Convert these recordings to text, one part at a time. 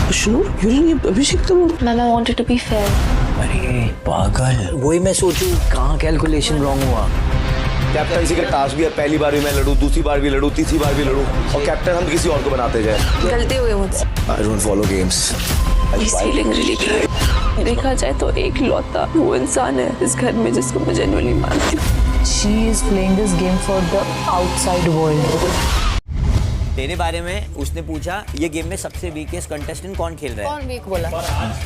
अश्नूर, ये अभिषेक तो Ma'am, I wanted to be fair. अरे पागल, वही मैं सोचूं कहाँ कैलकुलेशन रॉन्ग हुआ। कैप्टनसी का टास्क भी है, पहली बार भी मैं लड़ूं, दूसरी बार भी लड़ूं, तीसरी बार भी लड़ूं और कैप्टन हम किसी और को बनाते जाए। गलती हुई मुझसे। I don't follow games. He's feeling really bad. देखा जाए तो एक लौता वो इंसान है इस घर में जिसको मैं जेन्युइनली मानती हूँ। She is playing this game for the outside world. तेरे बारे में उसने पूछा ये गेम में सबसे वीकेस्ट कंटेस्टेंट कौन खेल रहा है? कौन वीक बोला?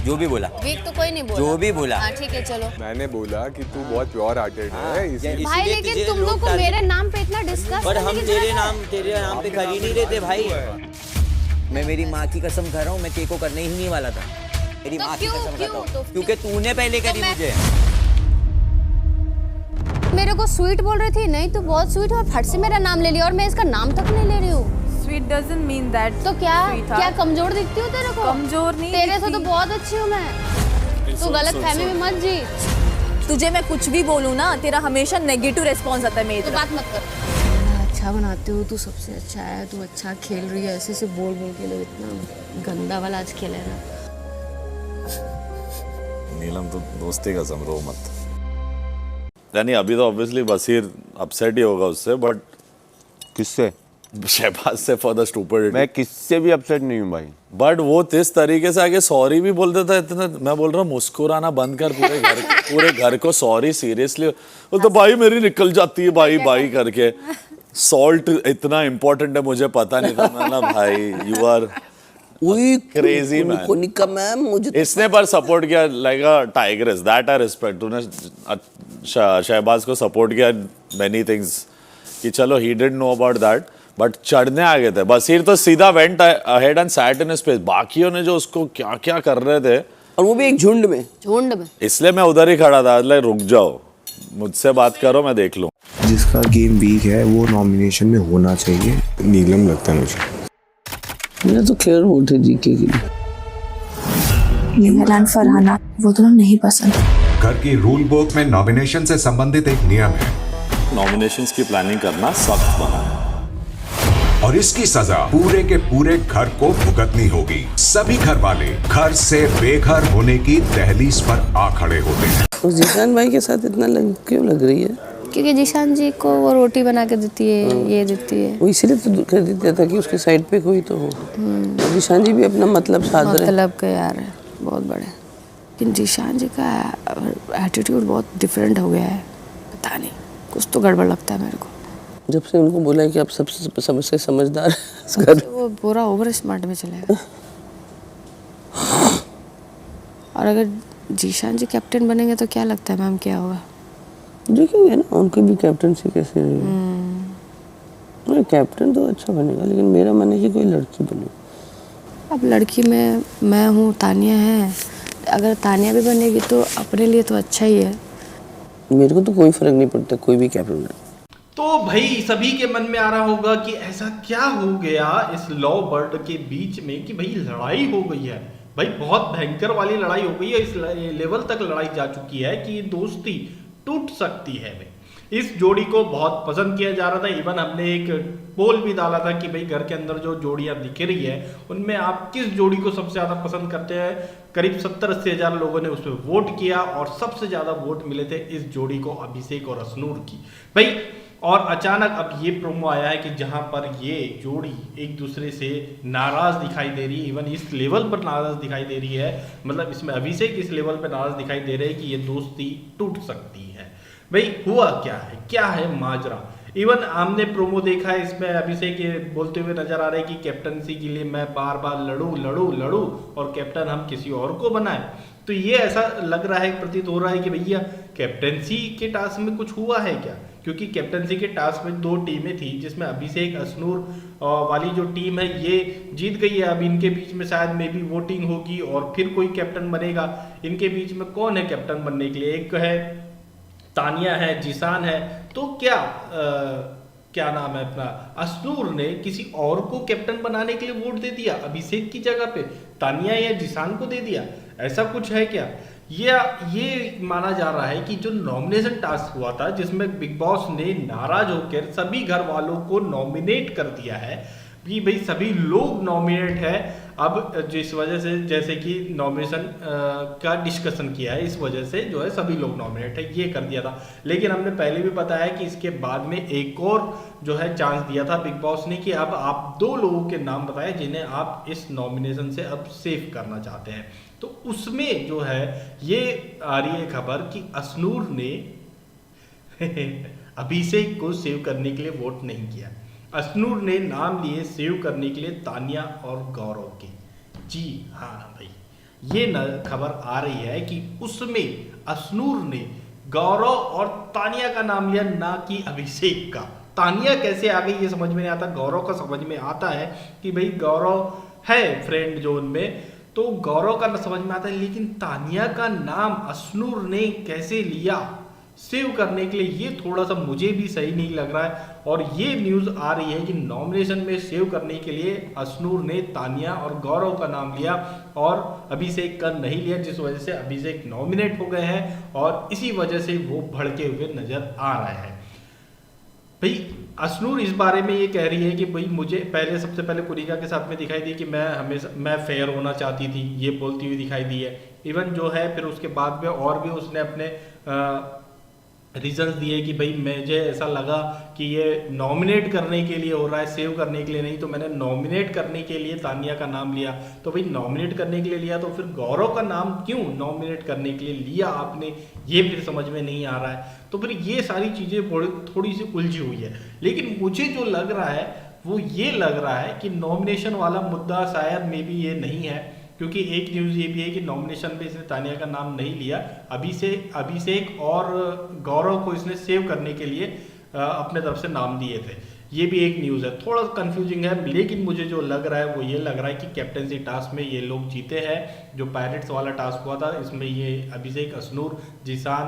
जो भी बोला। वीक तो कोई नहीं बोला। जो भी बोला। हाँ ठीक है चलो। मैंने बोला कि तू बहुत प्योर हार्टेड है इसीलिए। भाई लेकिन तुम लोग को मेरे नाम पे इतना डिस्कस पर हम तेरे नाम पे कर ही नहीं रहे थे भाई। मैं मेरी माँ की कसम कर रहा हूँ, मैं तेरे को करने ही नहीं वाला था। मेरी माँ की कसम करता हूँ क्योंकि तूने पहले करी मुझे। मेरे को स्वीट बोल रही थी, नहीं तो बहुत स्वीट और फट से मेरा नाम ले लिया और मैं इसका नाम तक नहीं ले रही हूँ। Sweet doesn't mean that. तो क्या कमजोर दिखती हूँ तेरे को? कमजोर नहीं तेरे से तो बहुत अच्छी हूँ मैं। तू गलत फहमी में मत जी। तुझे मैं कुछ भी बोलूँ ना, तेरा हमेशा नेगेटिव रिस्पॉन्स आता है मेरी तो तरफ। बात मत कर। अच्छा बनाते हो, तू सबसे अच्छा है, तू अच्छा खेल रही है, ऐसे बोल के लोग इतना गंदा वाला आज खेले ना। नीलम तो दोस्ती का समरो मत। यानी अभी तो ऑब्वियसली बसीर अपसेट ही होगा उससे, बट किससे? शहबाज से फॉर द स्टूपिडिटी। मैं किससे भी अपसेट नहीं हूँ भाई। बट वो इस तरीके से आगे सॉरी भी बोल देता है इतना। मैं बोल रहा हूँ मुस्कुराना बंद कर, पूरे घर को सॉरी सीरियसली। वो तो भाई मेरी निकल जाती है भाई करके। सॉल्ट इतना इम्पोर्टेंट है मुझे पता नहीं था। मैं ना भाई यू आर क्रेजी मैन। मुझे इसने पर सपोर्ट किया like a tigress, that I respect. तूने शहबाज को सपोर्ट किया मेनी थिंग्स कि चलो he didn't know about that, but चढ़ने आ गए थे। बसीर तो सीधा went ahead and sat in space. बाकियों ने जो उसको क्या क्या कर रहे थे, और वो भी एक झुंड में। इसलिए मैं उधर ही खड़ा था। लाइक रुक जाओ, मुझसे बात करो, मैं देख लूं। जिसका गेम वीक है वो नॉमिनेशन में होना चाहिए। नीलम लगता है मुझे। मेरा तो क्लियर वोट है जीके के लिए। निहाल फरहाना वो दोनों नहीं पसंद। घर की रूल बुक में नॉमिनेशन से संबंधित एक नियम है। नॉमिनेशंस की प्लानिंग करना सख्त बना है और इसकी सजा पूरे के पूरे घर को भुगतनी होगी। सभी घर वाले घर से बेघर होने की दहलीज पर आ खड़े होते हैं। उस जीशान भाई के साथ इतना क्यों लग रही है? क्योंकि जीशान जी को वो रोटी बना के देती है, ये देती है। वो इसीलिए तो कह देता था कि उसके साइड पे कोई तो हो। जीशान जी भी अपना मतलब साध रहे हैं। मतलब के यार है बहुत बड़े, लेकिन जीशान जी का एटीट्यूड बहुत डिफरेंट हो गया है। पता नहीं, कुछ तो गड़बड़ लगता है मेरे को। जब से उनको बोला है कि आप सबसे समझदार है, वो पूरा ओवर स्मार्ट में चलेगा। और अगर जीशान जी कैप्टन बनेंगे तो क्या लगता है मैम क्या होगा? देखेंगे ना उनकी भी कैप्टनसी कैसे रहेगी। कैप्टन तो अच्छा बनेगा, लेकिन मेरा मन है कि कोई लड़की बने। अब लड़की में मैं हूँ, तानिया है। अगर तानिया भी बनेगी तो अपने लिए तो अच्छा ही है। मेरे को तो कोई फर्क नहीं पड़ता कोई भी कैप्टन बने। तो भाई सभी के मन में आ रहा होगा कि ऐसा क्या हो गया इस लॉ बर्ड के बीच में कि भाई लड़ाई हो गई है। भाई बहुत भयंकर वाली लड़ाई हो गई है। इस लेवल तक लड़ाई जा चुकी है कि ये दोस्ती टूट सकती है। भाई इस जोड़ी को बहुत पसंद किया जा रहा था। इवन हमने एक पोल भी डाला था कि भाई घर के अंदर जो जोड़ियां दिख रही है उनमें आप किस जोड़ी को सबसे ज्यादा पसंद करते हैं। करीब 70-80 हजार लोगों ने उसमें वोट किया और सबसे ज्यादा वोट मिले थे इस जोड़ी को, अभिषेक और अश्नूर की। भाई और अचानक अब ये प्रोमो आया है कि जहां पर ये जोड़ी एक दूसरे से नाराज दिखाई दे रही है। इवन इस लेवल पर नाराज दिखाई दे रही है, मतलब इसमें अभिषेक इस लेवल पर नाराज दिखाई दे रहे हैं कि ये दोस्ती टूट सकती है। भाई हुआ क्या है माजरा। इवन हमने प्रोमो देखा है, इसमें अभिषेक ये बोलते हुए नजर आ रहे हैं कि कैप्टनसी के लिए मैं बार बार लड़ूं और कैप्टन हम किसी और को बनाए। तो ये ऐसा लग रहा है, प्रतीत हो रहा है कि भैया कैप्टनसी के टास्क में कुछ हुआ है क्या, क्योंकि कैप्टनसी के टास्क में 2 टीमें थी जिसमें अभिषेक अश्नूर वाली जो टीम है ये जीत गई है। अब इनके बीच में शायद मे बी वोटिंग होगी और फिर कोई कैप्टन बनेगा। इनके बीच में कौन है कैप्टन बनने के लिए? एक है तानिया है, जीशान है। तो क्या नाम है अपना, अश्नूर ने किसी और को कैप्टन बनाने के लिए वोट दे दिया, अभिषेक की जगह पे तानिया या जीशान को दे दिया। ऐसा कुछ है क्या? ये माना जा रहा है कि जो नॉमिनेशन टास्क हुआ था जिसमें बिग बॉस ने नाराज होकर सभी घर वालों को नॉमिनेट कर दिया है, कि भाई सभी लोग नॉमिनेट है। अब जिस वजह से जैसे कि नॉमिनेशन का डिस्कशन किया है, इस वजह से जो है सभी लोग नॉमिनेट है, ये कर दिया था। लेकिन हमने पहले भी बताया कि इसके बाद में एक और जो है चांस दिया था बिग बॉस ने कि अब आप 2 लोगों के नाम बताएं जिन्हें आप इस नॉमिनेशन से अब सेव करना चाहते हैं। तो उसमें जो है ये आ रही है खबर कि अशनूर ने अभिषेक को सेव करने के लिए वोट नहीं किया। अशनूर ने नाम लिए सेव करने के लिए तानिया और गौरव के। जी हाँ भाई, ये खबर आ रही है कि उसमें अशनूर ने गौरव और तानिया का नाम लिया, ना कि अभिषेक का। तानिया कैसे आ गई ये समझ में नहीं आता, गौरव का समझ में आता है कि भाई गौरव है फ्रेंड जोन में, तो गौरव का समझ में आता है, लेकिन तानिया का नाम अशनूर ने कैसे लिया सेव करने के लिए, ये थोड़ा सा मुझे भी सही नहीं लग रहा है। और ये न्यूज़ आ रही है कि नॉमिनेशन में सेव करने के लिए अशनूर ने तानिया और गौरव का नाम लिया और अभिषेक का नहीं लिया, जिस वजह से अभिषेक नॉमिनेट हो गए हैं और इसी वजह से वो भड़के हुए नजर आ रहे हैं। भाई अशनूर इस बारे में ये कह रही है कि भाई मुझे सबसे पहले कुरिका के साथ में दिखाई दी कि मैं फेयर होना चाहती थी, ये बोलती हुई दिखाई दी है। इवन जो है फिर उसके बाद में और भी उसने अपने रीजंस दिए कि भाई मुझे ऐसा लगा कि ये नॉमिनेट करने के लिए हो रहा है, सेव करने के लिए नहीं, तो मैंने नॉमिनेट करने के लिए तानिया का नाम लिया। तो भाई नॉमिनेट करने के लिए लिया, तो फिर गौरव का नाम क्यों नॉमिनेट करने के लिए लिया आपने, ये फिर समझ में नहीं आ रहा है। तो फिर ये सारी चीज़ें थोड़ी सी उलझी हुई है। लेकिन मुझे जो लग रहा है वो ये लग रहा है कि नॉमिनेशन वाला मुद्दा शायद मे बी ये नहीं है, क्योंकि एक न्यूज़ ये भी है कि नॉमिनेशन में इसने तानिया का नाम नहीं लिया, अभिषेक और गौरव को इसने सेव करने के लिए अपने तरफ से नाम दिए थे। ये भी एक न्यूज़ है, थोड़ा कंफ्यूजिंग है। लेकिन मुझे जो लग रहा है वो ये लग रहा है कि कैप्टनसी टास्क में ये लोग जीते हैं, जो पायरेट्स वाला टास्क हुआ था इसमें ये अभिषेक, अशनूर, जीशान,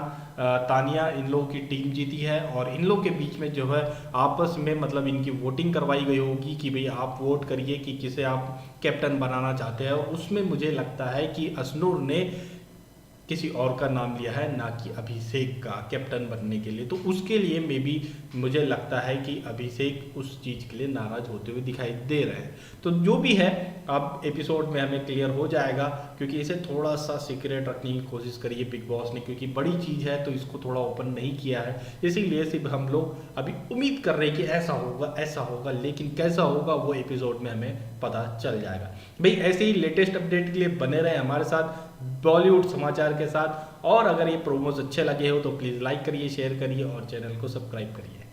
तानिया, इन लोगों की टीम जीती है। और इन लोग के बीच में जो है आपस में मतलब इनकी वोटिंग करवाई गई होगी कि भाई आप वोट करिए कि किसे आप कैप्टन बनाना चाहते हैं। और उसमें मुझे लगता है कि अशनूर ने किसी और का नाम लिया है, ना कि अभिषेक का कैप्टन बनने के लिए। तो उसके लिए मे बी मुझे लगता है कि अभिषेक उस चीज़ के लिए नाराज होते हुए दिखाई दे रहे हैं। तो जो भी है अब एपिसोड में हमें क्लियर हो जाएगा, क्योंकि इसे थोड़ा सा सीक्रेट रखने की कोशिश करी है बिग बॉस ने, क्योंकि बड़ी चीज़ है तो इसको थोड़ा ओपन नहीं किया है। इसीलिए सिर्फ हम लोग अभी उम्मीद कर रहे हैं कि ऐसा होगा, लेकिन कैसा होगा वो एपिसोड में हमें पता चल जाएगा। भाई ऐसे ही लेटेस्ट अपडेट के लिए बने रहे हमारे साथ बॉलीवुड समाचार के साथ। और अगर ये प्रोमोज अच्छे लगे हो तो प्लीज़ लाइक करिए, शेयर करिए और चैनल को सब्सक्राइब करिए।